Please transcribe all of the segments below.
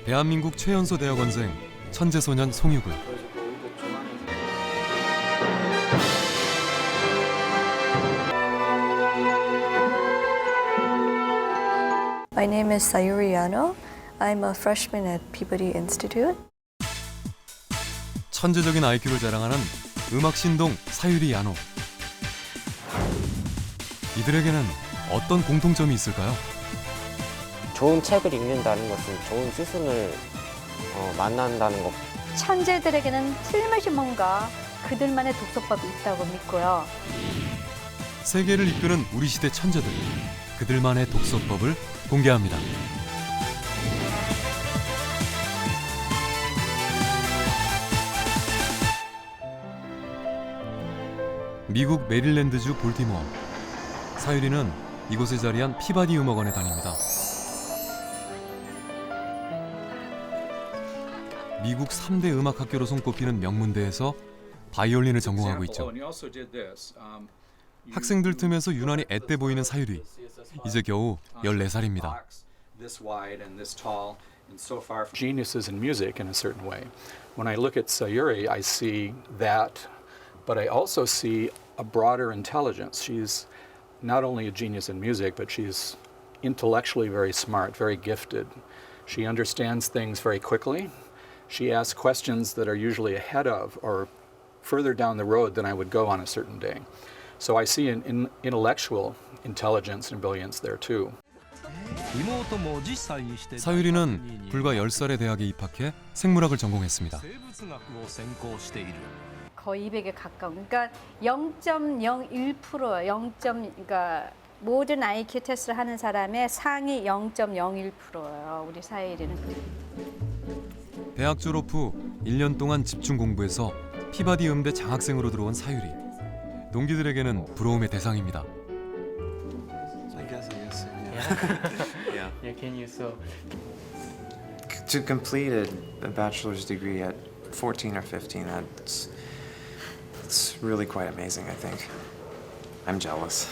대한민국 최연소 대학원생 천재소년 송유근. My name is Sayuri Yano. I'm a freshman at Peabody Institute. 천재적인 IQ를 자랑하는 음악 신동 사유리 야노. 이들에게는 어떤 공통점이 있을까요? 좋은 책을 읽는다는 것은 좋은 스승을 만난다는 것. 천재들에게는 틀림없이 뭔가 그들만의 독서법이 있다고 믿고요. 세계를 이끄는 우리 시대 천재들. 그들만의 독서법을 공개합니다. 미국 메릴랜드주 볼티모어. 사유리는 이곳에 자리한 피바디 음악원에 다닙니다. 미국 3대 음악학교로 손꼽히는 명문대에서 바이올린을 전공하고 있죠. 학생들 틈에서 유난히 앳돼 보이는 사유리. 이제 겨우 14살입니다. Geniuses in music in a certain way. When I look at Sayuri, I see that, but I also see a broader intelligence. She's not only a genius in music, but she's intellectually very smart, very gifted. She understands things very quickly. She asks questions that are usually ahead of or further down the road than I would go on a certain day. So I see an intellectual intelligence and brilliance there too. 사유리는 불과 10살에 대학에 입학해 생물학을 전공했습니다. 거의 200에 가까운. 그러니까 0.01%, 그러니까 모든 IQ 테스트를 하는 사람의 상위 0.01%예요. 우리 사유리는. 대학 졸업 후 1년 동안 집중 공부해서 피바디 음대 장학생으로 들어온 사유리. 동기들에게는 부러움의 대상입니다. Yeah, can you so? To complete a bachelor's degree at 14 or 15, it's really quite amazing, I think. I'm jealous.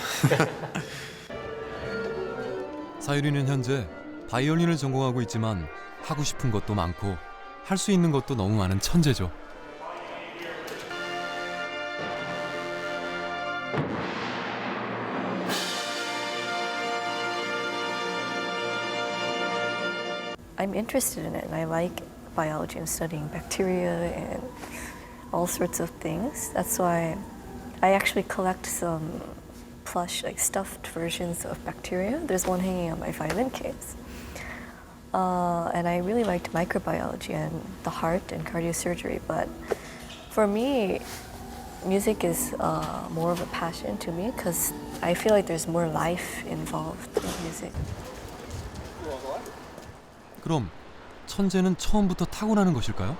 사유리는 현재 바이올린을 전공하고 있지만 하고 싶은 것도 많고 할 수 있는 것도 너무 많은 천재죠. I'm interested in it, and I like biology and studying bacteria and all sorts of things. That's why I actually collect some plush, like stuffed versions of bacteria. There's one hanging on my violin case. And I really liked microbiology and the heart and cardiosurgery. But for me, music is more of a passion to me because I feel like there's more life involved in music. 그럼 천재는 처음부터 타고나는 것일까요?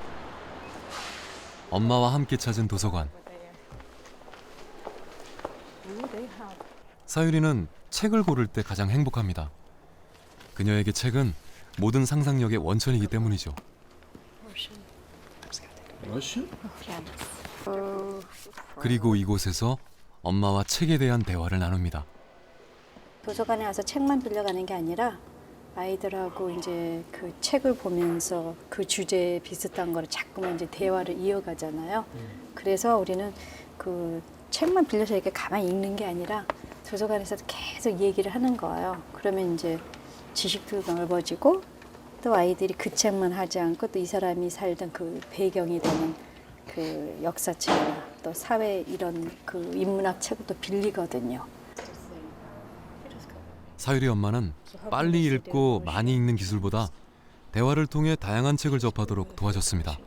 엄마와 함께 찾은 도서관. 사유리는 책을 고를 때 가장 행복합니다. 그녀에게 책은 모든 상상력의 원천이기 때문이죠. 그리고 이곳에서 엄마와 책에 대한 대화를 나눕니다. 도서관에 와서 책만 빌려가는 게 아니라 아이들하고 이제 그 책을 보면서 그 주제에 비슷한 거를 자꾸만 이제 대화를 이어가잖아요. 그래서 우리는 그 책만 빌려서 이렇게 가만히 읽는 게 아니라 도서관에서 계속 얘기를 하는 거예요. 그러면 이제 지식도 넓어지고 또 아이들이 그 책만 하지 않고 또 이 사람이 살던 그 배경이 되는 그 역사책이나 또 사회 이런 그 인문학 책을 또 빌리거든요. 사유리 엄마는 빨리 읽고 많이 읽는 기술보다 대화를 통해 다양한 책을 접하도록 도와줬습니다.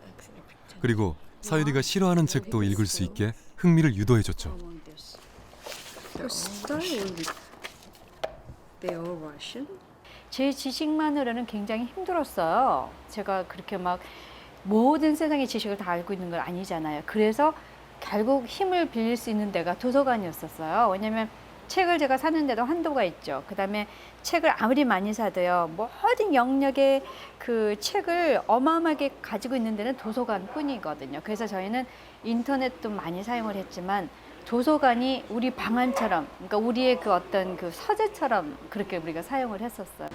그리고 사유리가 싫어하는 책도 읽을 수 있게 흥미를 유도해줬죠. 제 지식만으로는 굉장히 힘들었어요. 제가 그렇게 막 모든 세상의 지식을 다 알고 있는 건 아니잖아요. 그래서 결국 힘을 빌릴 수 있는 데가 도서관이었었어요. 왜냐하면 책을 제가 사는데도 한도가 있죠. 그다음에 책을 아무리 많이 사도요, 모든 영역의 그 책을 어마어마하게 가지고 있는 데는 도서관뿐이거든요. 그래서 저희는 인터넷도 많이 사용을 했지만 도서관이 우리 방안처럼, 그러니까 우리의 그 어떤 그 서재처럼 그렇게 우리가 사용을 했었어요.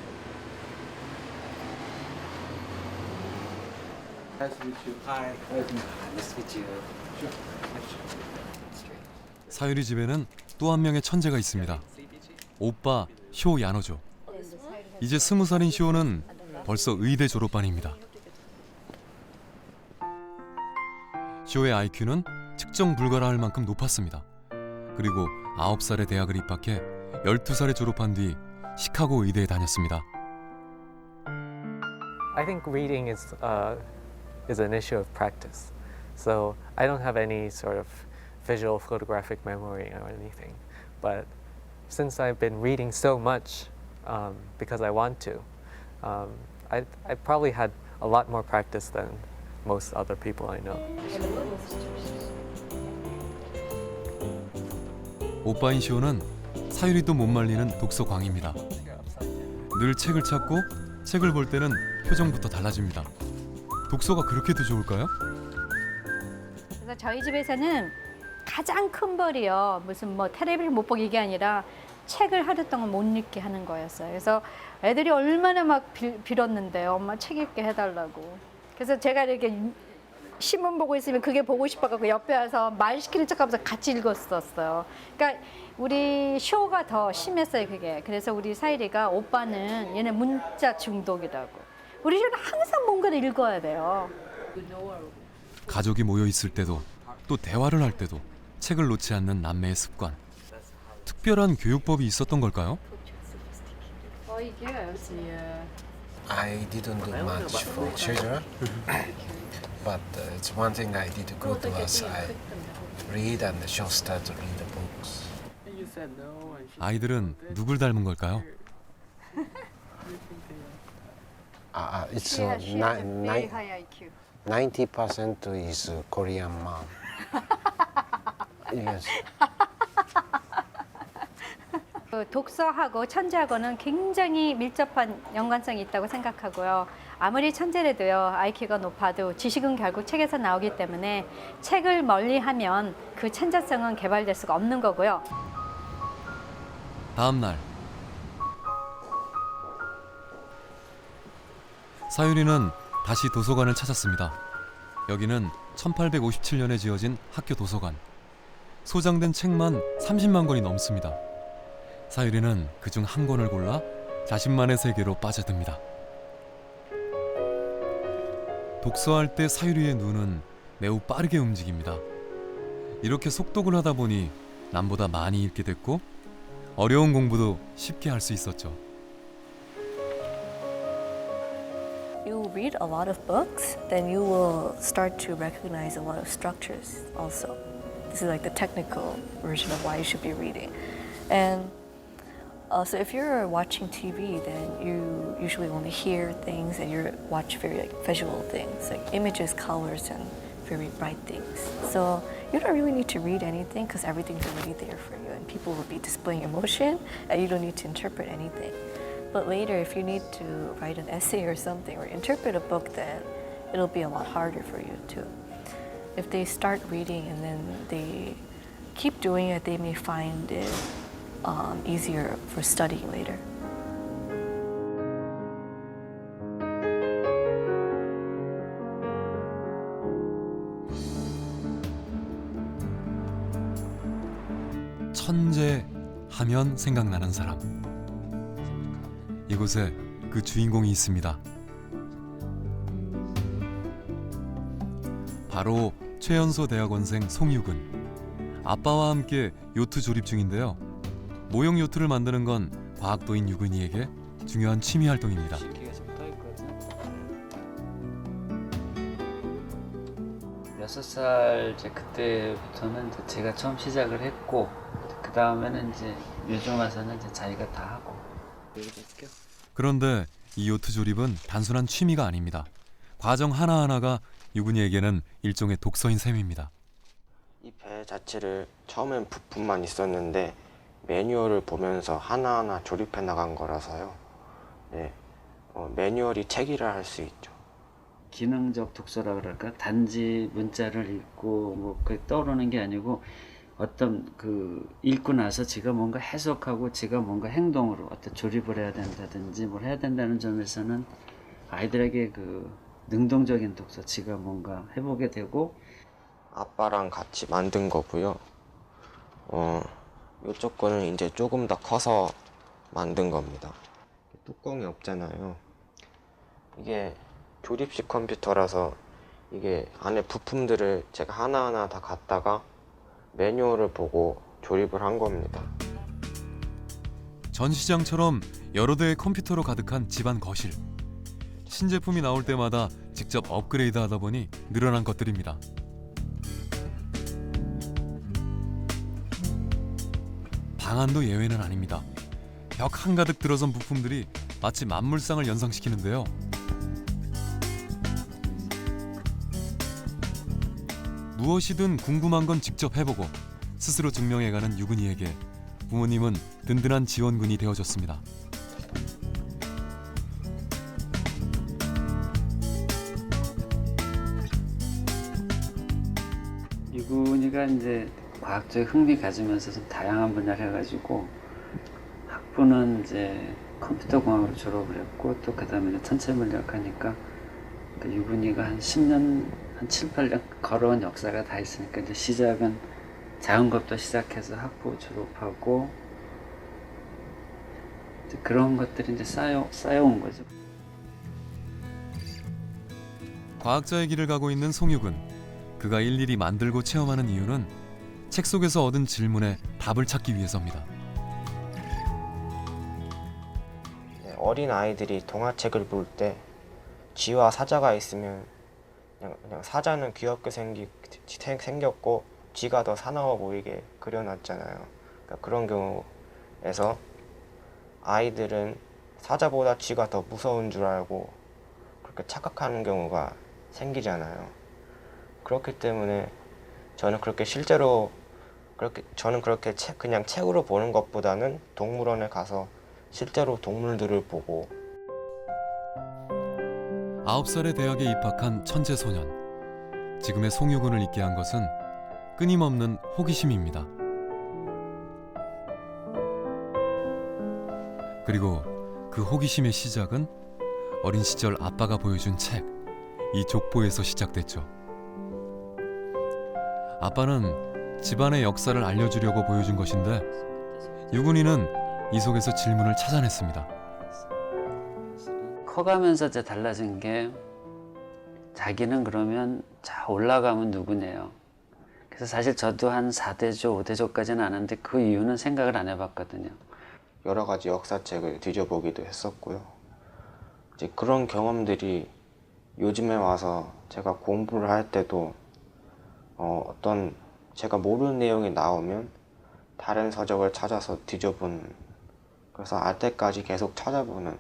사유리 집에는 또 한 명의 천재가 있습니다. 오빠 쇼 야노죠. 이제 20살인 쇼는 벌써 의대 졸업반입니다. 쇼의 IQ는 측정 불가라 할 만큼 높았습니다. 그리고 9살에 대학을 입학해 12살에 졸업한 뒤 시카고 의대에 다녔습니다. I think reading is an issue of practice. So I don't have any sort of visual photographic memory or anything. But since I've been reading so much because I want to, I probably had a lot more practice than most other people I know. 오빠인 쇼는 사유리도 못 말리는 독서광입니다. 늘 책을 찾고 책을 볼 때는 표정부터 달라집니다. 독서가 그렇게도 좋을까요? 그래서 저희 집에서는 가장 큰 벌이요. 무슨 뭐 텔레비를 못 보게 이게 아니라 책을 하루 동안 못 읽게 하는 거였어요. 그래서 애들이 얼마나 막 빌었는데요. 엄마 책 읽게 해달라고. 그래서 제가 이렇게 신문 보고 있으면 그게 보고 싶어가지고 옆에 와서 말 시키는 척하면서 같이 읽었었어요. 그러니까 우리 쇼가 더 심했어요, 그게. 그래서 우리 사이리가 오빠는 얘네 문자 중독이라고. 우리 쇼는 항상 뭔가를 읽어야 돼요. 가족이 모여 있을 때도 또 대화를 할 때도 책을 놓지 않는 남매의 습관. 특별한 교육법이 있었던 걸까요? I didn't do much for children, but it's one thing I did good was I read and show start to read the books. 아이들은 누굴 닮은 걸까요? It's She has a very high IQ. 90% is Korean mom. Yes. 그 독서하고 천재하고는 굉장히 밀접한 연관성이 있다고 생각하고요. 아무리 천재라도요, IQ가 높아도 지식은 결국 책에서 나오기 때문에 책을 멀리하면 그 천재성은 개발될 수가 없는 거고요. 다음 날 사유리는 다시 도서관을 찾았습니다. 여기는 1857년에 지어진 학교 도서관. 소장된 책만 30만 권이 넘습니다. 사유리는 그중 한 권을 골라 자신만의 세계로 빠져듭니다. 독서할 때 사유리의 눈은 매우 빠르게 움직입니다. 이렇게 속독을 하다 보니 남보다 많이 읽게 됐고 어려운 공부도 쉽게 할 수 있었죠. You read a lot of books, then you will start to recognize a lot of structures also. This is like the technical version of why you should be reading. And so if you're watching TV, then you usually only hear things and you watch very like visual things, like images, colors, and very bright things. So you don't really need to read anything because everything's already there for you and people will be displaying emotion and you don't need to interpret anything. But later, if you need to write an essay or something or interpret a book, then it'll be a lot harder for you too. If they start reading and then they keep doing it, they may find it easier for studying later. 천재 하면 생각나는 사람. 이곳에 그 주인공이 있습니다. 바로 최연소 대학원생 송유근. 아빠와 함께 요트 조립 중인데요. 모형 요트를 만드는 건 과학도인 유근이에게 중요한 취미 활동입니다. 여섯 살 이제 그때부터는 이제 제가 처음 시작을 했고 그 다음에는 이제 요즘 와서는 이제 자기가 다 하고. 그런데 이 요트 조립은 단순한 취미가 아닙니다. 과정 하나하나가 유근이에게는 일종의 독서인 셈입니다. 이 배 자체를 처음엔 부품만 있었는데 매뉴얼을 보면서 하나하나 조립해 나간 거라서요. 네, 매뉴얼이 책이라 할 수 있죠. 기능적 독서라 그럴까? 단지 문자를 읽고 뭐 그 떠오르는 게 아니고 어떤 그 읽고 나서 지가 뭔가 해석하고 지가 뭔가 행동으로 어떤 조립을 해야 된다든지 뭘 해야 된다는 점에서는 아이들에게 그 능동적인 독서, 지가 뭔가 해보게 되고. 아빠랑 같이 만든 거고요. 이쪽 거는 이제 조금 더 커서 만든 겁니다. 뚜껑이 없잖아요. 이게 조립식 컴퓨터라서 이게 안에 부품들을 제가 하나하나 다 갖다가 매뉴얼을 보고 조립을 한 겁니다. 전시장처럼 여러 대의 컴퓨터로 가득한 집안 거실. 신제품이 나올 때마다 직접 업그레이드 하다 보니 늘어난 것들입니다. 방 안도 예외는 아닙니다. 벽 한가득 들어선 부품들이 마치 만물상을 연상시키는데요. 무엇이든 궁금한 건 직접 해보고 스스로 증명해가는 유근이에게 부모님은 든든한 지원군이 되어줬습니다. 유근이가 이제 과학적 흥미 가지면서 좀 다양한 분야를 해가지고 학부는 이제 컴퓨터 공학으로 졸업을 했고 또 그다음에 천체 물리학 하니까 유근이가 한 10년, 한 7, 8년 걸어온 역사가 다 있으니까 이제 시작은 작은 것부터 시작해서 학부 졸업하고 이제 그런 것들이 이제 쌓여온 거죠. 과학자의 길을 가고 있는 송유근. 그가 일일이 만들고 체험하는 이유는 책 속에서 얻은 질문에 답을 찾기 위해서입니다. 어린 아이들이 동화책을 볼 때 쥐와 사자가 있으면 그냥 사자는 귀엽게 생겼고 쥐가 더 사나워 보이게 그려놨잖아요. 그러니까 그런 경우에서 아이들은 사자보다 쥐가 더 무서운 줄 알고 그렇게 착각하는 경우가 생기잖아요. 그렇기 때문에 저는 그렇게 그냥 책으로 보는 것보다는 동물원에 가서 실제로 동물들을 보고. 9살에 대학에 입학한 천재 소년. 지금의 송유근을 있게 한 것은 끊임없는 호기심입니다. 그리고 그 호기심의 시작은 어린 시절 아빠가 보여준 책, 이 족보에서 시작됐죠. 아빠는 집안의 역사를 알려주려고 보여준 것인데 유근이는 이 속에서 질문을 찾아냈습니다. 커가면서 이제 달라진 게 자기는 그러면 자 올라가면 누구네요. 그래서 사실 저도 한 4대조, 5대조까지는 아는데 그 이유는 생각을 안 해봤거든요. 여러 가지 역사책을 뒤져보기도 했었고요. 이제 그런 경험들이 요즘에 와서 제가 공부를 할 때도 어떤 제가 모르는 내용이 나오면 다른 서적을 찾아서 뒤져보는, 그래서 알 때까지 계속 찾아보는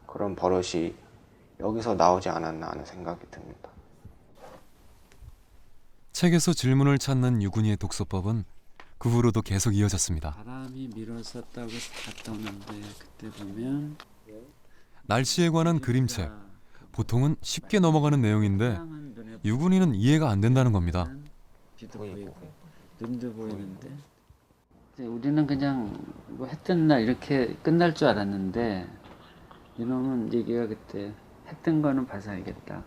그런 버릇이 여기서 나오지 않았나 하는 생각이 듭니다. 책에서 질문을 찾는 유근이의 독서법은 그 후로도 계속 이어졌습니다. 바람이 밀었었다고 갔다 오는데 그때 보면 날씨에 관한 그림책. 보통은 쉽게 넘어가는 내용인데 유근이는 이해가 안 된다는 겁니다. 비도 보이고 눈도 보이는데 이제 우리는 그냥 뭐 해 뜨는 날 이렇게 끝날 줄 알았는데 이놈은 얘기가 그때 해 뜬 거는 봐서 알겠다.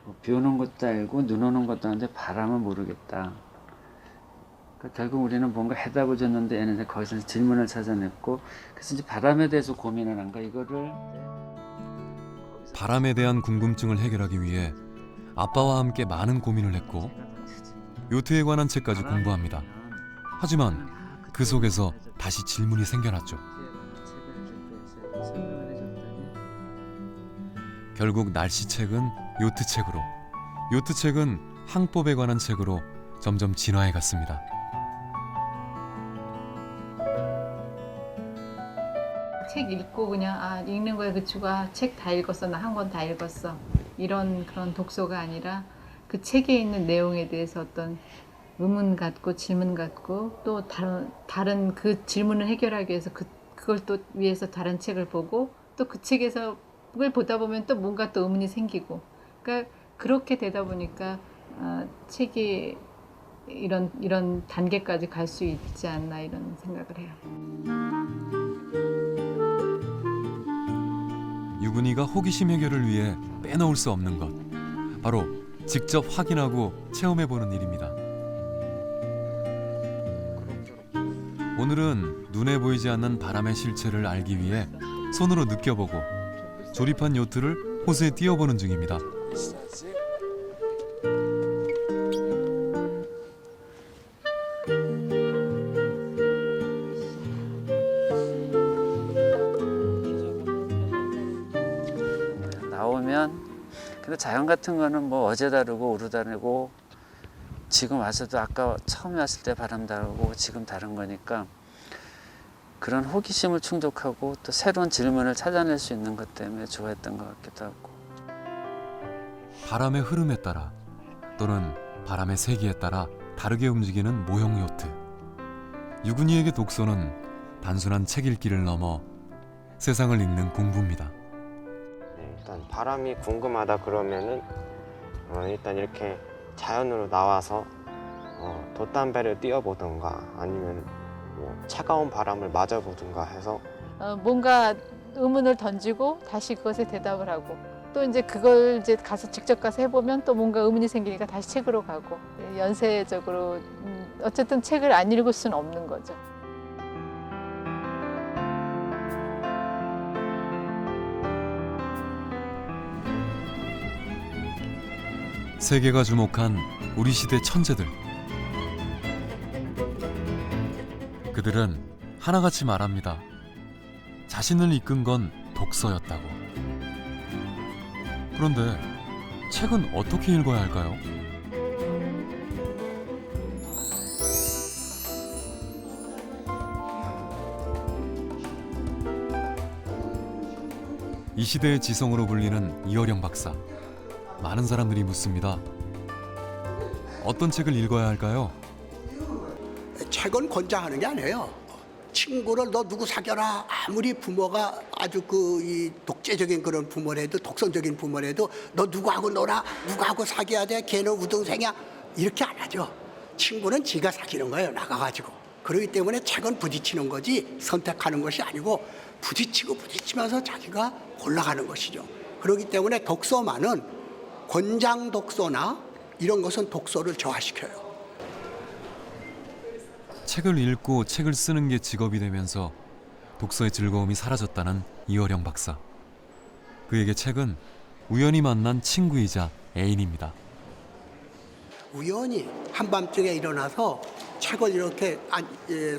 뭐 비 오는 것도 알고 눈 오는 것도 아는데 바람은 모르겠다. 그러니까 결국 우리는 뭔가 해답을 줬는데 얘는 이제 거기서 질문을 찾아냈고 그래서 이제 바람에 대해서 고민을 한 거야. 이거를 바람에 대한 궁금증을 해결하기 위해 아빠와 함께 많은 고민을 했고 요트에 관한 책까지 공부합니다. 하지만 그 속에서 다시 질문이 생겨났죠. 결국 날씨책은 요트책으로, 요트책은 항법에 관한 책으로 점점 진화해 갔습니다. 책 읽고 그냥 읽는 거에 그치고 책 다 읽었어, 나 한 권 다 읽었어, 이런 그런 독서가 아니라 그 책에 있는 내용에 대해서 어떤 의문 갖고 질문 갖고 또 다른 그 질문을 해결하기 위해서 그걸 또 위해서 다른 책을 보고 또 그 책에서 그걸 보다 보면 또 뭔가 또 의문이 생기고, 그러니까 그렇게 되다 보니까 책이 이런 단계까지 갈 수 있지 않나 이런 생각을 해요. 유근이가 호기심 해결을 위해 빼놓을 수 없는 것. 바로 직접 확인하고 체험해보는 일입니다. 오늘은 눈에 보이지 않는 바람의 실체를 알기 위해 손으로 느껴보고 조립한 요트를 호수에 띄워보는 중입니다. 나오면 근데 자연 같은 거는 뭐 어제 다르고 오늘 다르고 지금 와서도 아까 처음에 왔을 때 바람 다르고 지금 다른 거니까 그런 호기심을 충족하고 또 새로운 질문을 찾아낼 수 있는 것 때문에 좋아했던 것 같기도 하고. 바람의 흐름에 따라 또는 바람의 세기에 따라 다르게 움직이는 모형 요트. 유근이에게 독서는 단순한 책 읽기를 넘어 세상을 읽는 공부입니다. 일단 바람이 궁금하다 그러면은 일단 이렇게 자연으로 나와서 돛담배를 띄워보던가 아니면 뭐 차가운 바람을 맞아보든가 해서 뭔가 의문을 던지고 다시 그것에 대답을 하고 또 이제 그걸 이제 가서 직접 가서 해보면 또 뭔가 의문이 생기니까 다시 책으로 가고 연쇄적으로 어쨌든 책을 안 읽을 수는 없는 거죠. 세계가 주목한 우리 시대 천재들. 그들은 하나같이 말합니다. 자신을 이끈 건 독서였다고. 그런데 책은 어떻게 읽어야 할까요? 이 시대의 지성으로 불리는 이어령 박사. 많은 사람들이 묻습니다. 어떤 책을 읽어야 할까요? 책은 권장하는 게 아니에요. 친구를 너 누구 사귀어라. 아무리 부모가 아주 이 독재적인 그런 부모라도 독선적인 부모라도 너 누구하고 놀아. 누구하고 사귀어야 돼. 걔는 우등생이야. 이렇게 안 하죠. 친구는 지가 사귀는 거예요. 나가가지고. 그렇기 때문에 책은 부딪히는 거지 선택하는 것이 아니고 부딪히고 부딪히면서 자기가 골라가는 것이죠. 그렇기 때문에 독서만은 권장 독서나 이런 것은 독서를 저하시켜요. 책을 읽고 책을 쓰는 게 직업이 되면서 독서의 즐거움이 사라졌다는 이어령 박사. 그에게 책은 우연히 만난 친구이자 애인입니다. 우연히 한밤중에 일어나서 책을 이렇게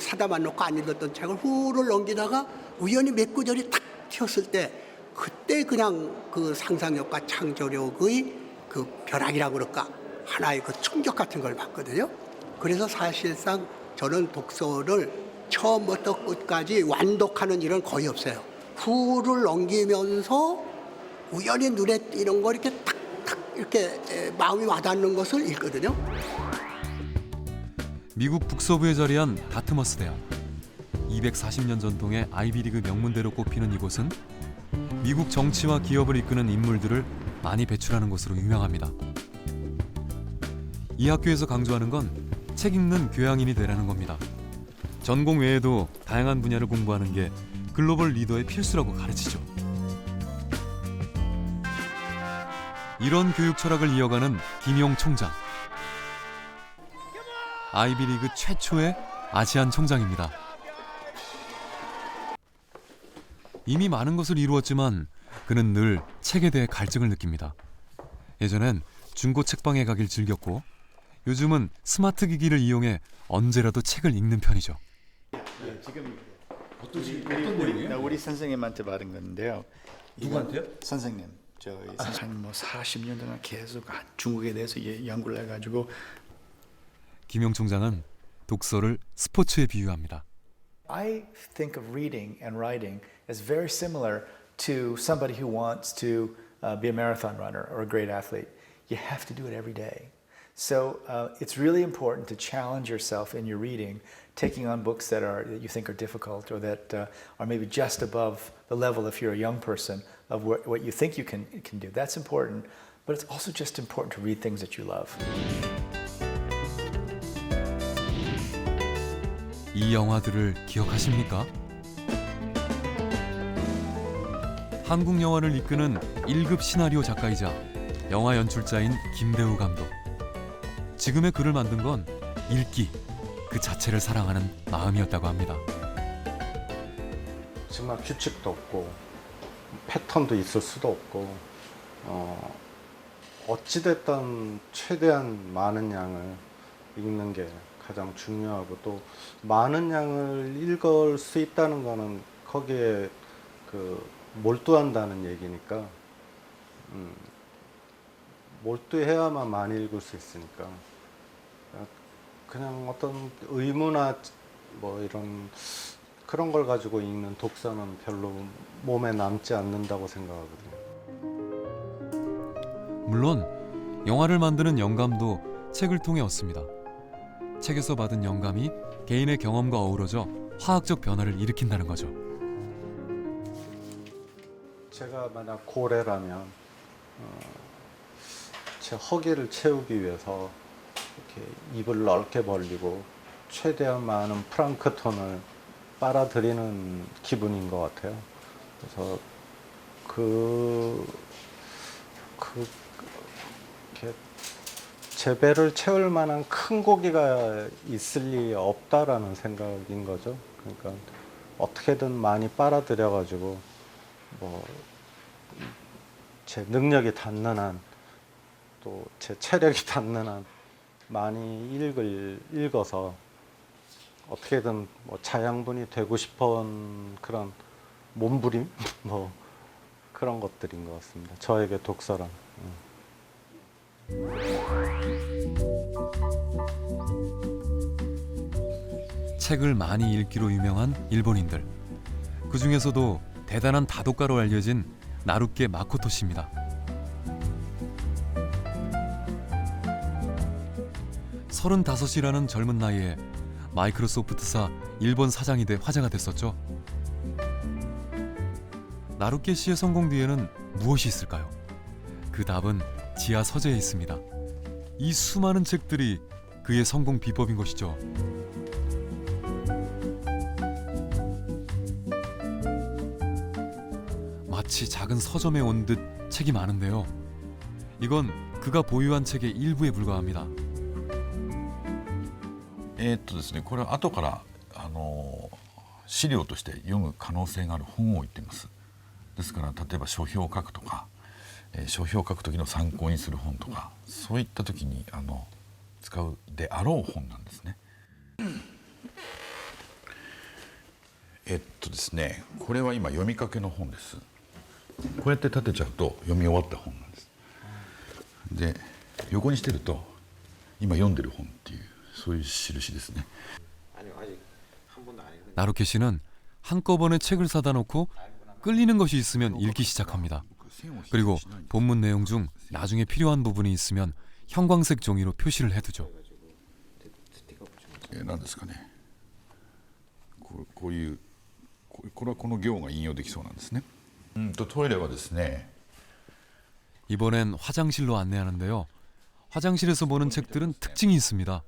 사다만 놓고 안 읽었던 책을 후를 넘기다가 우연히 몇 구절이 탁 튀었을 때 그때 그냥 그 상상력과 창조력의 그 벼락이라고 그럴까 하나의 그 충격 같은 걸 받거든요. 그래서 사실상 저는 독서를 처음부터 끝까지 완독하는 일은 거의 없어요. 후를 넘기면서 우연히 눈에 띄는 거 이렇게 탁탁 이렇게 마음이 와닿는 것을 읽거든요. 미국 북서부에 자리한 다트머스 대학. 240년 전통의 아이비리그 명문대로 꼽히는 이곳은 미국 정치와 기업을 이끄는 인물들을 많이 배출하는 곳으로 유명합니다. 이 학교에서 강조하는 건 책 읽는 교양인이 되라는 겁니다. 전공 외에도 다양한 분야를 공부하는 게 글로벌 리더의 필수라고 가르치죠. 이런 교육 철학을 이어가는 김용 총장. 아이비리그 최초의 아시안 총장입니다. 이미 많은 것을 이루었지만 그는 늘 책에 대해 갈증을 느낍니다. 예전엔 중고 책방에 가길 즐겼고 요즘은 스마트 기기를 이용해 언제라도 책을 읽는 편이죠. 지금 어떤 내용이에요? 우리 선생님한테 받은 건데요. 누구한테요? 선생님. 저희 선생님 뭐 40년 동안 계속 중국에 대해서 연구를 해가지고. 김용 총장은 독서를 스포츠에 비유합니다. I think of reading and writing as very similar to somebody who wants to be a marathon runner or a great athlete. You have to do it every day. So it's really important to challenge yourself in your reading, taking on books that you think are difficult or that are maybe just above the level if you're a young person of what you think you can do. That's important, but it's also just important to read things that you love. 이 영화들을 기억하십니까? 한국 영화를 이끄는 1급 시나리오 작가이자 영화 연출자인 김대우 감독. 지금의 글을 만든 건 읽기 그 자체를 사랑하는 마음이었다고 합니다. 정말 규칙도 없고 패턴도 있을 수도 없고 어찌됐든 최대한 많은 양을 읽는 게 가장 중요하고 또 많은 양을 읽을 수 있다는 거는 거기에 그 몰두한다는 얘기니까 몰두해야만 많이 읽을 수 있으니까 그냥 어떤 의무나 뭐 이런 그런 걸 가지고 읽는 독서는 별로 몸에 남지 않는다고 생각하거든요. 물론 영화를 만드는 영감도 책을 통해 얻습니다. 책에서 받은 영감이 개인의 경험과 어우러져 화학적 변화를 일으킨다는 거죠. 제가 만약 고래라면 제 허기를 채우기 위해서 이렇게 입을 넓게 벌리고 최대한 많은 플랑크톤을 빨아들이는 기분인 것 같아요. 그래서 이렇게 제 배를 채울 만한 큰 고기가 있을 리 없다라는 생각인 거죠. 그러니까 어떻게든 많이 빨아들여가지고 뭐 제 능력이 닿는 한 또 제 체력이 닿는 한 많이 읽어서 어떻게든 뭐 자양분이 되고 싶은 그런 몸부림 뭐 그런 것들인 것 같습니다. 저에게 독서란. 책을 많이 읽기로 유명한 일본인들. 그 중에서도 대단한 다독가로 알려진 나루케 마코토 씨입니다. (35이라는) 젊은 나이에 마이크로소프트사 일본 사장이 돼 화제가 됐었죠. 나루케 씨의 성공 뒤에는 무엇이 있을까요? 그 답은 지하 서재에 있습니다. 이 수많은 책들이 그의 성공 비법인 것이죠. 마치 작은 서점에 온 듯 책이 많은데요. 이건 그가 보유한 책의 일부에 불과합니다. ですね、これは後から資料として読む可能性がある本を言っています。ですから例えば書評を書くとか、書評を書く時の参考にする本とか、そういった時に使うであろう本なんですね。ですね、これは今読みかけの本です。こうやって立てちゃうと読み終わった本なんです。で、横にしてると今読んでる本っていうそういう印ですね。 나루케 씨는 한꺼번에 책을 사다 놓고 끌리는 것이 있으면 읽기 시작합니다. 그리고 본문 내용 중 나중에 필요한 부분이 있으면 형광색 종이로 표시를 해두죠. 何ですかね。こういうこれはこの行が引用できそうなんですね。トイレはですね。 이번엔 화장실로 안내하는데요. 화장실에서 보는 책들은 특징이 있습니다.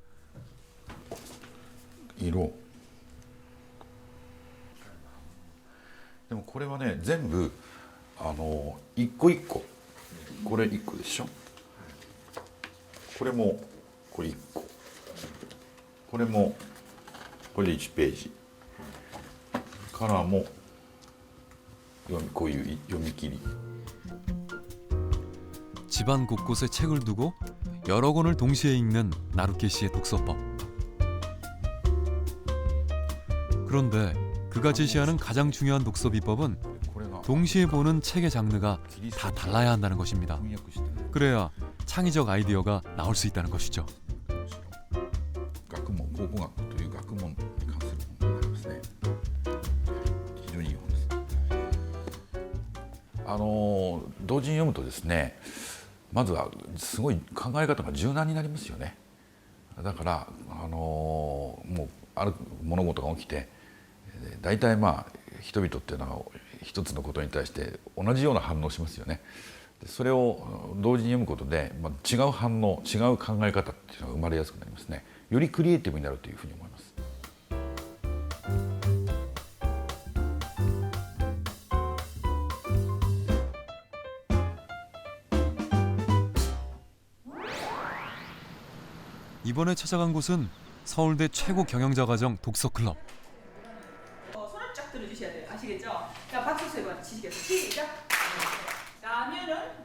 色。でもこれはね全部一個一個これ1個でしょ。これもこれ1個。これもこれで1ページ。カラーもこういう読み切り。 집안 곳곳에 책을 두고 여러 권을 동시에 읽는 나루케 씨의 독서법. 그런데 그가 제시하는 가장 중요한 독서 비법은 동시에 보는 책의 장르가 다 달라야 한다는 것입니다. 그래야 창의적 아이디어가 나올 수 있다는 것이죠. 学問考古学という学問に関する本になりますね。非常にいい本です。同時に読むとですね、まずはすごい考え方が柔軟になりますよね。だからもうある物事が起きて、大体人々っていうのは一つのことに対して同じような反応をしますよね。それを同時に読むことで、違う反応、違う考え方っていうのが生まれやすくなりますね。よりクリエイティブになるというふうに思います。 이번에 찾아간 곳은 서울대 최고 경영자과정 독서클럽. 손을 쫙 들어주셔야 돼요. 아시겠죠? 자, 박수 세 번 치시겠어요? 시작.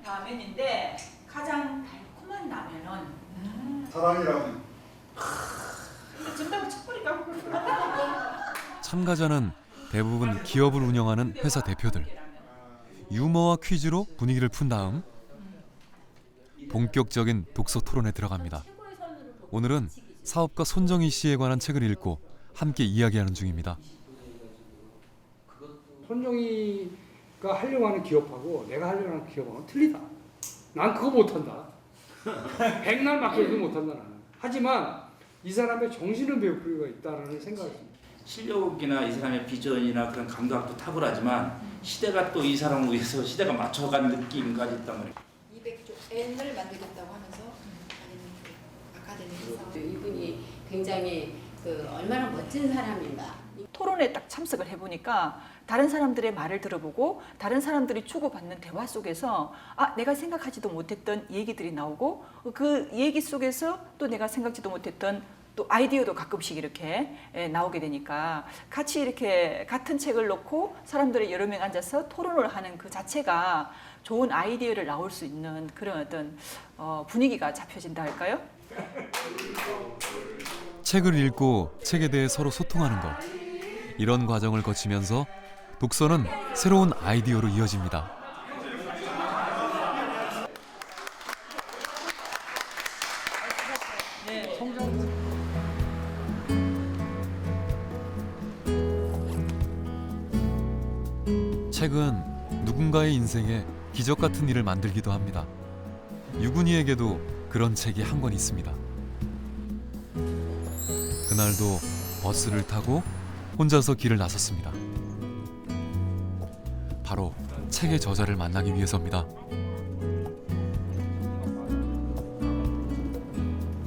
라면인데 가장 달콤한 라면은 사랑이라면. 정답을 쳐버릴까? 참가자는 대부분 기업을 운영하는 회사 대표들. 유머와 퀴즈로 분위기를 푼 다음 본격적인 독서 토론에 들어갑니다. 오늘은 사업가 손정희 씨에 관한 책을 읽고 함께 이야기하는 중입니다. 손정희가 하려고 하는 기업하고 내가 하려고 하는 기업하고는 틀리다. 난 그거 못한다. 백날 맡겨도 못한다 나는. 하지만 이 사람의 정신을 배울 필요가 있다라는 생각을 듭니다. 실력이나 이 사람의 비전이나 그런 감각도 탁월하지만 시대가 또 이 사람을 위해서 시대가 맞춰간 느낌까지 있단 말이에요. 200조 N을 만들겠다고 하면서 아카데미에서 이분이 굉장히 얼마나 멋진 사람인가. 토론에 딱 참석을 해보니까 다른 사람들의 말을 들어보고 다른 사람들이 주고받는 대화 속에서 내가 생각하지도 못했던 얘기들이 나오고 그 얘기 속에서 또 내가 생각지도 못했던 또 아이디어도 가끔씩 이렇게 나오게 되니까 같이 이렇게 같은 책을 놓고 사람들이 여러 명 앉아서 토론을 하는 그 자체가 좋은 아이디어를 나올 수 있는 그런 어떤 분위기가 잡혀진다 할까요? 책을 읽고 책에 대해 서로 소통하는 것. 이런 과정을 거치면서 독서는 새로운 아이디어로 이어집니다. 책은 누군가의 인생에 기적 같은 일을 만들기도 합니다. 유근이에게도 그런 책이 한 권 있습니다. 그날도 버스를 타고 혼자서 길을 나섰습니다. 바로 책의 저자를 만나기 위해서입니다.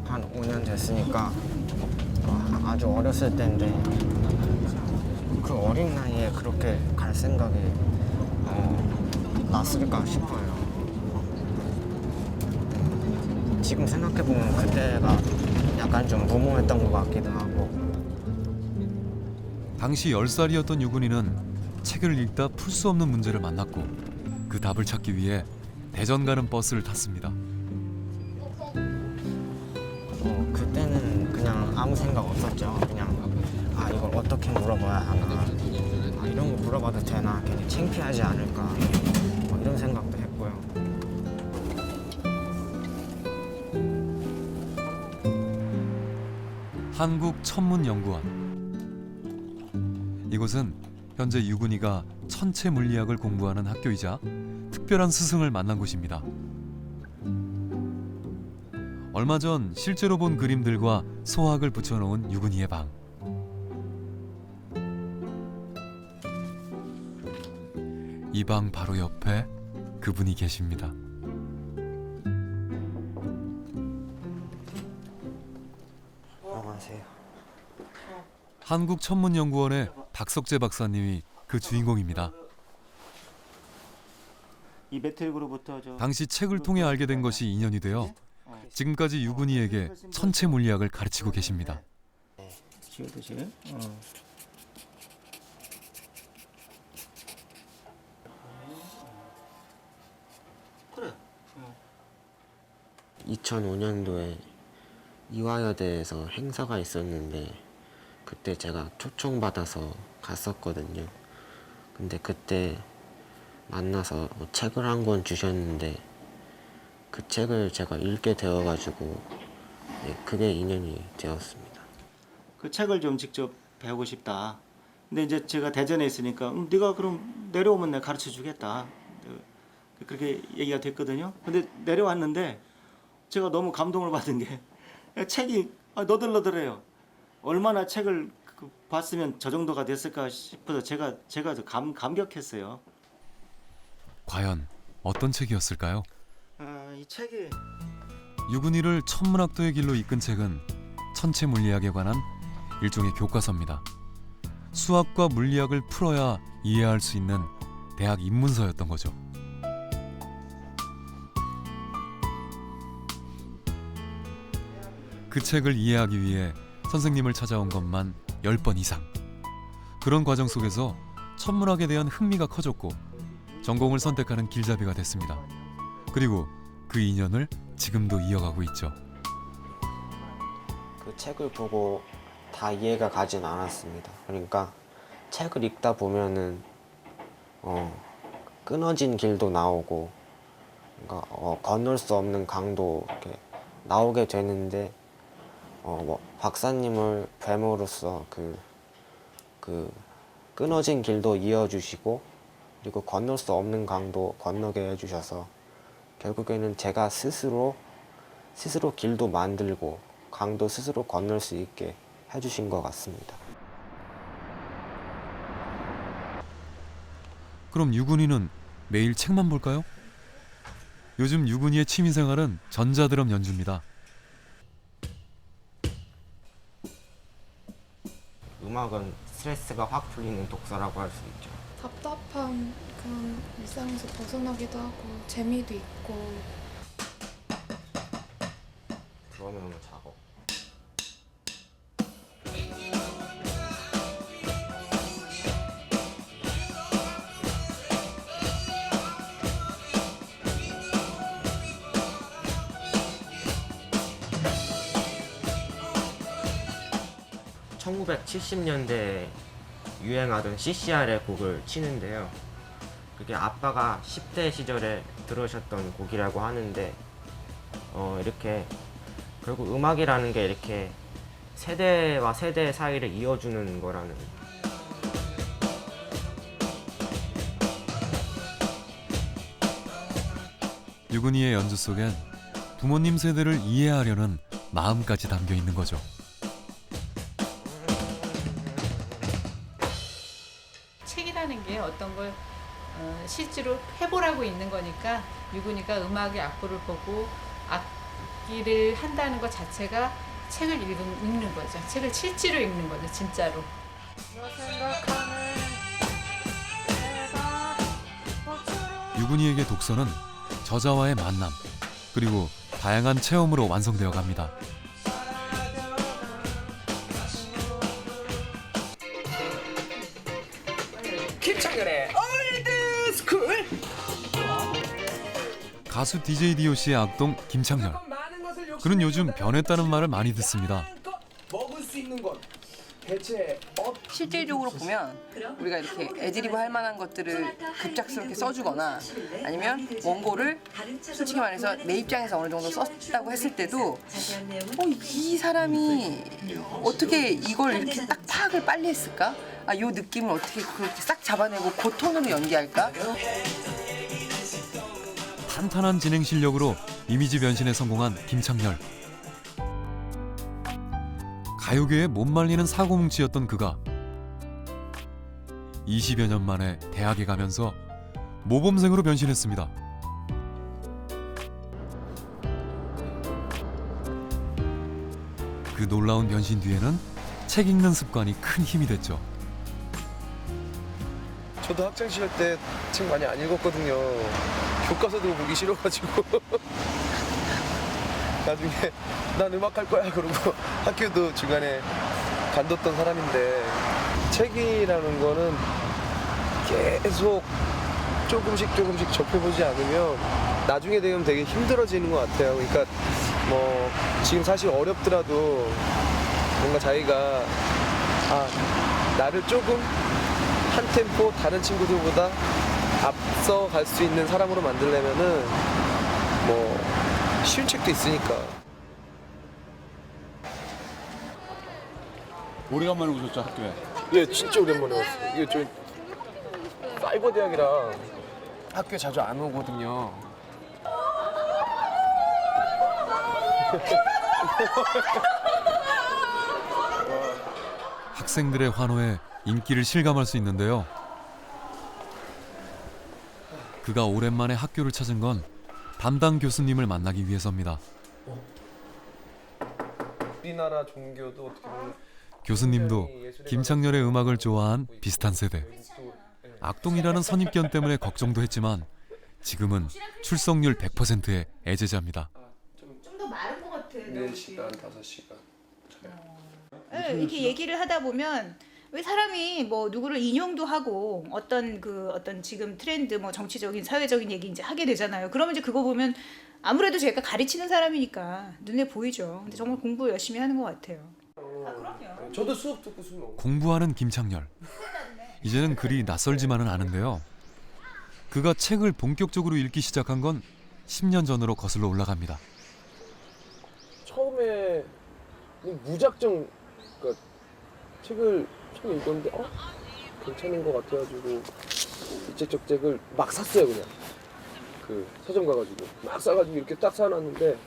한 5년 됐으니까 아주 어렸을 때인데 그 어린 나이에 그렇게 갈 생각이 났을까 싶어요. 지금 생각해보면 그때가 약간 좀 무모했던 것 같기도 하고. 당시 10살이었던 유근이는 책을 읽다 풀 수 없는 문제를 만났고 그 답을 찾기 위해 대전 가는 버스를 탔습니다. 그때는 그냥 아무 생각 없었죠. 그냥 이걸 어떻게 물어봐야 하나, 이런 거 물어봐도 되나, 괜히 창피하지 않을까, 이런 생각도 했고요. 한국천문연구원. 이곳은 현재 유근이가 천체 물리학을 공부하는 학교이자 특별한 스승을 만난 곳입니다. 얼마 전 실제로 본 그림들과 소학을 붙여놓은 유근이의 방. 이 방 바로 옆에 그분이 계십니다. 안녕하세요. 한국천문연구원의 박석재 박사님이 그 주인공입니다. 이 메텔그로부터 당시 책을 통해 알게 된 것이 인연이 되어 지금까지 유근이에게 천체 물리학을 가르치고 계십니다. 지우듯이. 2005년도에 이화여대에서 행사가 있었는데 그때 제가 초청받아서 갔었거든요. 근데 그때 만나서 책을 한 권 주셨는데 그 책을 제가 읽게 되어가지고 그게 인연이 되었습니다. 그 책을 좀 직접 배우고 싶다. 근데 이제 제가 대전에 있으니까 네가 그럼 내려오면 내가 가르쳐 주겠다. 그렇게 얘기가 됐거든요. 근데 내려왔는데 제가 너무 감동을 받은 게 책이 너덜너덜해요. 얼마나 책을 봤으면 저 정도가 됐을까 싶어서 제가 더 감격했어요. 과연 어떤 책이었을까요? 이 책이 유근이를 천문학도의 길로 이끈 책은 천체 물리학에 관한 일종의 교과서입니다. 수학과 물리학을 풀어야 이해할 수 있는 대학 입문서였던 거죠. 그 책을 이해하기 위해 선생님을 찾아온 것만 10번 이상. 그런 과정 속에서 천문학에 대한 흥미가 커졌고 전공을 선택하는 길잡이가 됐습니다. 그리고 그 인연을 지금도 이어가고 있죠. 그 책을 보고 다 이해가 가진 않았습니다. 그러니까 책을 읽다 보면은 끊어진 길도 나오고, 그러니까 건널 수 없는 강도 이렇게 나오게 되는데, 뭐 박사님을 뵈므로써 그 끊어진 길도 이어주시고, 그리고 건널 수 없는 강도 건너게 해주셔서 결국에는 제가 스스로 길도 만들고 강도 스스로 건널 수 있게 해주신 것 같습니다. 그럼 유근이는 매일 책만 볼까요? 요즘 유근이의 취미생활은 전자드럼 연주입니다. 음악은 스트레스가 확 풀리는 독서라고 할 수 있죠. 답답한 그런 일상에서 벗어나기도 하고 재미도 있고. 그러면 작업. (1970년대에) 유행하던 CCR의 곡을 치는데요. 그게 아빠가 10대 시절에 들으셨던 곡이라고 하는데, 이렇게 결국 음악이라는 게 이렇게 세대와 세대 사이를 이어주는 거라는. 유근이의 연주 속엔 부모님 세대를 이해하려는 마음까지 담겨 있는 거죠. 책이라는 게 어떤 걸 실제로 해보라고 있는 거니까 유근이가 음악의 악보를 보고 악기를 한다는 것 자체가 책을 읽는 거죠. 책을 실제로 읽는 거죠, 진짜로. 유근이에게 독서는 저자와의 만남, 그리고 다양한 체험으로 완성되어 갑니다. 김창렬의 올드스쿨. 가수 DJ DOC의 악동 김창렬. 그는 요즘 변했다는 말을 많이 듣습니다. 먹을 수 있는 건 대체 실질적으로 보면 우리가 이렇게 애드리브 할 만한 것들을 급작스럽게 써주거나 아니면 원고를 솔직히 말해서 내 입장에서 어느 정도 썼다고 했을 때도 이 사람이 어떻게 이걸 이렇게 딱 파악을 빨리 했을까? 이 느낌을 어떻게 그렇게 싹 잡아내고 그 톤으로 연기할까? 탄탄한 진행 실력으로 이미지 변신에 성공한 김창렬. 가요계에 못 말리는 사고뭉치였던 그가 20여 년 만에 대학에 가면서 모범생으로 변신했습니다. 그 놀라운 변신 뒤에는 책 읽는 습관이 큰 힘이 됐죠. 저도 학창 시절 때 책 많이 안 읽었거든요. 교과서도 보기 싫어가지고 나중에 난 음악 할 거야 그러고 학교도 중간에 관뒀던 사람인데, 책이라는 거는 계속 조금씩 접해보지 않으면 나중에 되면 되게 힘들어지는 것 같아요. 그러니까 뭐 지금 사실 어렵더라도 뭔가 자기가 나를 조금 한 템포 다른 친구들보다 앞서 갈 수 있는 사람으로 만들려면은 뭐 쉬운 책도 있으니까. 오래간만에 오셨죠, 학교에? 예, 진짜 오랜만에 왔어요. 이게 저 사이버 대학이라 학교에 자주 안 오거든요. 학생들의 환호에 인기를 실감할 수 있는데요. 그가 오랜만에 학교를 찾은 건 담당 교수님을 만나기 위해서입니다. 우리나라 종교도 어떻게 보면 교수님도 김창렬의 음악을 좋아한 비슷한 세대. 악동이라는 선입견 때문에 걱정도 했지만 지금은 출석률 100%의 애제자입니다. 좀 더 마른 것 같은 4시간, 5시간. 네, 이렇게 얘기를 하다 보면 왜 사람이 뭐 누구를 인용도 하고 어떤 지금 트렌드 뭐 정치적인 사회적인 얘기 이제 하게 되잖아요. 그러면 이제 그거 보면 아무래도 제가 가르치는 사람이니까 눈에 보이죠. 근데 정말 공부 열심히 하는 것 같아요. 그럼요. 저도 수업 듣고 술 먹어요. 공부하는 김창렬. 이제는 그리 낯설지만은 않은데요. 그가 책을 본격적으로 읽기 시작한 건 10년 전으로 거슬러 올라갑니다. 처음에 무작정 그러니까 책을 처음 읽었는데 괜찮은 것 같아가지고 이 책 저 책을 막 샀어요. 그냥 그 서점 가가지고 막 사가지고 이렇게 딱 사놨는데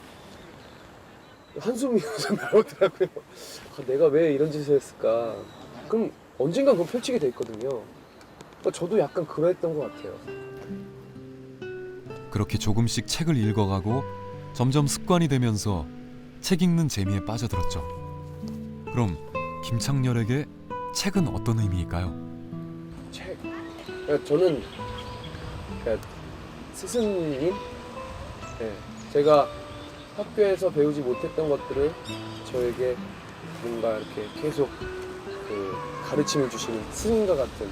한숨이 좀 나오더라고요. 내가 왜 이런 짓을 했을까. 그럼 언젠간 그건 펼치게 돼 있거든요. 그러니까 저도 약간 그랬던 것 같아요. 그렇게 조금씩 책을 읽어가고 점점 습관이 되면서 책 읽는 재미에 빠져들었죠. 그럼 김창렬에게 책은 어떤 의미일까요? 책. 그러니까 저는 스승님, 제가 학교에서 배우지 못했던 것들을 저에게 뭔가 이렇게 계속 그 가르침을 주시는 스승과 같은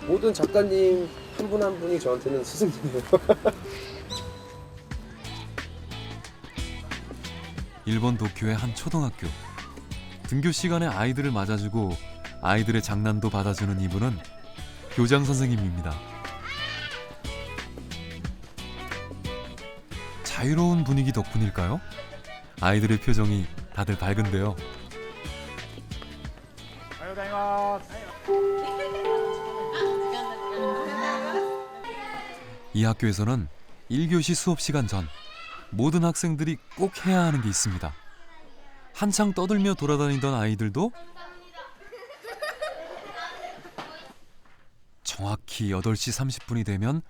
모든 작가님 한 분 한 분이 저한테는 스승님이에요. 일본 도쿄의 한 초등학교. 등교 시간에 아이들을 맞아주고 아이들의 장난도 받아주는 이분은 교장 선생님입니다. 자유로운 분위기 덕분일까요? 아이들의 표정이 다들 밝은데요. 이 학교에서는 1교시 수업 시간 전 모든 학생들이 꼭 해야 하는 게 있습니다. 한창 떠들며 돌아다니던 아이들도 정확히 8시 30분이 되면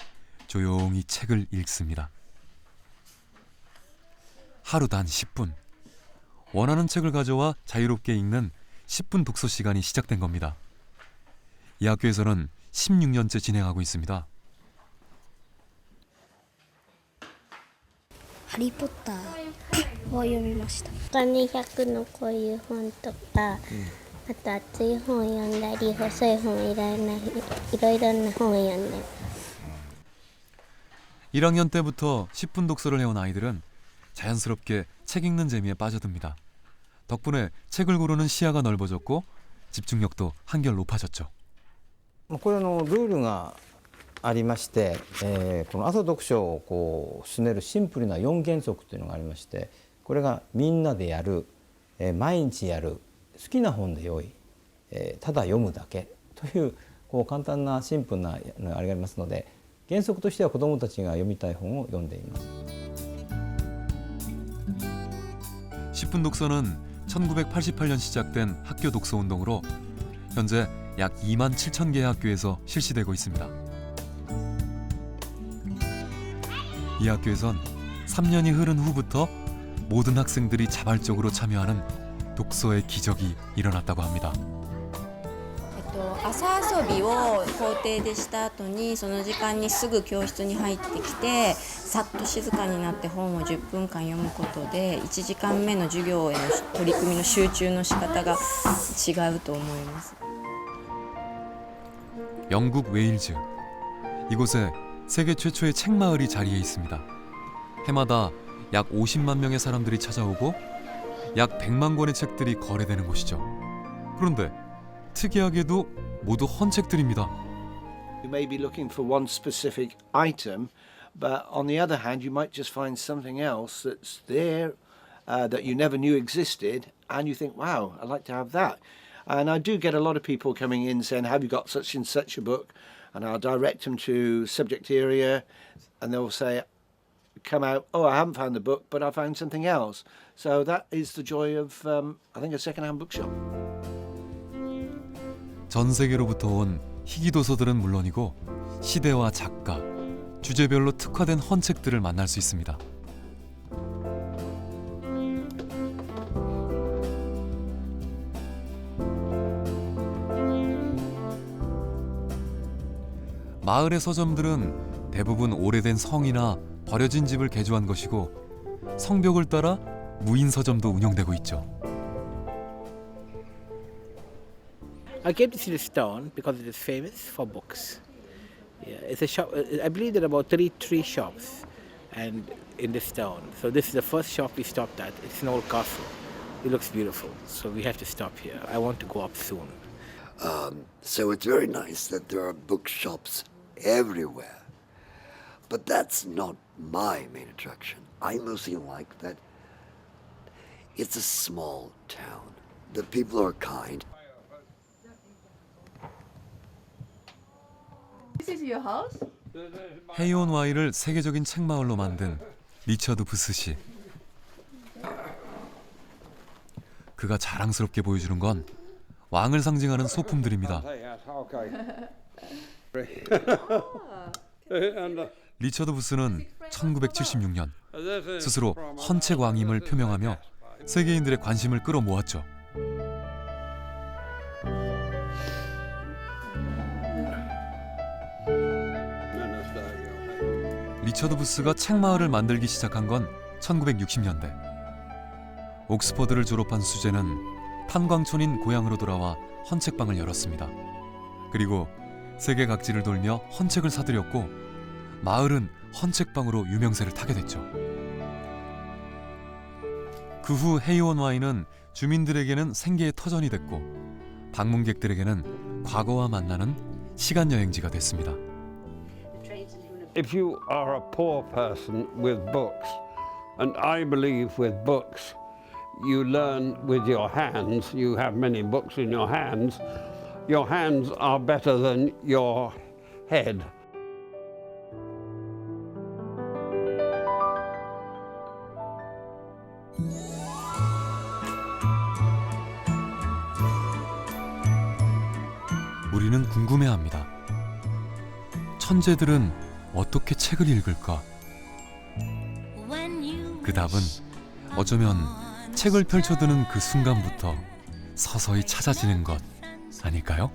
조용히 책을 읽습니다. 하루 단 10분. 원하는 책을 가져와 자유롭게 읽는 10분 독서 시간이 시작된 겁니다. 이 학교에서는 16년째 진행하고 있습니다. ハリーポッターを読みました。他に100のこういう本とか、あと熱い本読んだり、細い本いろいろな本を読んだり。 1학년 때부터 10분 독서를 해온 아이들은 자연스럽게 책 읽는 재미에 빠져듭니다. 덕분에 책을 고르는 시야가 넓어졌고 집중력도 한결 높아졌죠. これルールがありまして、この朝読書をこう進めるシンプルな4原則というのがありまして、これがみんなでやる、毎日やる、好きな本でよい、ただ読むだけというこう簡単なシンプルなあれがありますので、原則としては子どもたちが読みたい本を読んでいます。 10분 독서는 1988년 시작된 학교 독서 운동으로 현재 약 2만 7천 개의 학교에서 실시되고 있습니다. 이 학교에선 3년이 흐른 후부터 모든 학생들이 자발적으로 참여하는 독서의 기적이 일어났다고 합니다. 朝遊びを校庭でした後にその時間にすぐ教室に入ってきてさっと静かになって本を10分間読むことで1時間目の授業への取り組みの集中の仕方が違うと思います. 영국 웨일즈. 이곳에 세계 최초의 책마을이 자리해 있습니다. 해마다 약 50만 명의 사람들이 찾아오고 약 100만 권의 책들이 거래되는 곳이죠. 그런데 특이하게도 모두 헌책들입니다. You may be looking for one specific item, but on the other hand, you might just find something else that's there that you never knew existed, and you think, wow, I'd like to have that. And I do get a lot of people coming in saying, have you got such and such a book? And I'll direct them to subject area, and they'll say, come out, oh, I haven't found the book, but I found something else. So that is the joy of, I think, a second-hand bookshop. 전 세계로부터 온 희귀 도서들은 물론이고 시대와 작가, 주제별로 특화된 헌책들을 만날 수 있습니다. 마을의 서점들은 대부분 오래된 성이나 버려진 집을 개조한 것이고 성벽을 따라 무인 서점도 운영되고 있죠. I came to see the Stone because it is famous for books. Yeah, it's a shop. I believe there are about 33 shops, and in the Stone. So this is the first shop we stopped at. It's an old castle. It looks beautiful, so we have to stop here. I want to go up soon. So it's very nice that there are bookshops everywhere. But that's not my main attraction. I mostly like that it's a small town. The people are kind. This is your house? 헤이온와이를 세계적인 책마을로 만든 리처드 부스 씨. 그가 자랑스럽게 보여주는 건 왕을 상징하는 소품들입니다. 리처드 부스는 1976년 스스로 헌책 왕임을 표명하며 세계인들의 관심을 끌어모았죠. 리처드 부스가 책마을을 만들기 시작한 건 1960년대. 옥스퍼드를 졸업한 수제는 탄광촌인 고향으로 돌아와 헌책방을 열었습니다. 그리고 세계 각지를 돌며 헌책을 사들였고 마을은 헌책방으로 유명세를 타게 됐죠. 그 후 헤이온와이는 주민들에게는 생계의 터전이 됐고 방문객들에게는 과거와 만나는 시간 여행지가 됐습니다. If you are a poor person with books, and I believe with books, you learn with your hands. You have many books in your hands. Your hands are better than your head. 우리는 궁금해합니다. 천재들은 어떻게 책을 읽을까? 그 답은 어쩌면 책을 펼쳐드는 그 순간부터 서서히 찾아지는 것 아닐까요?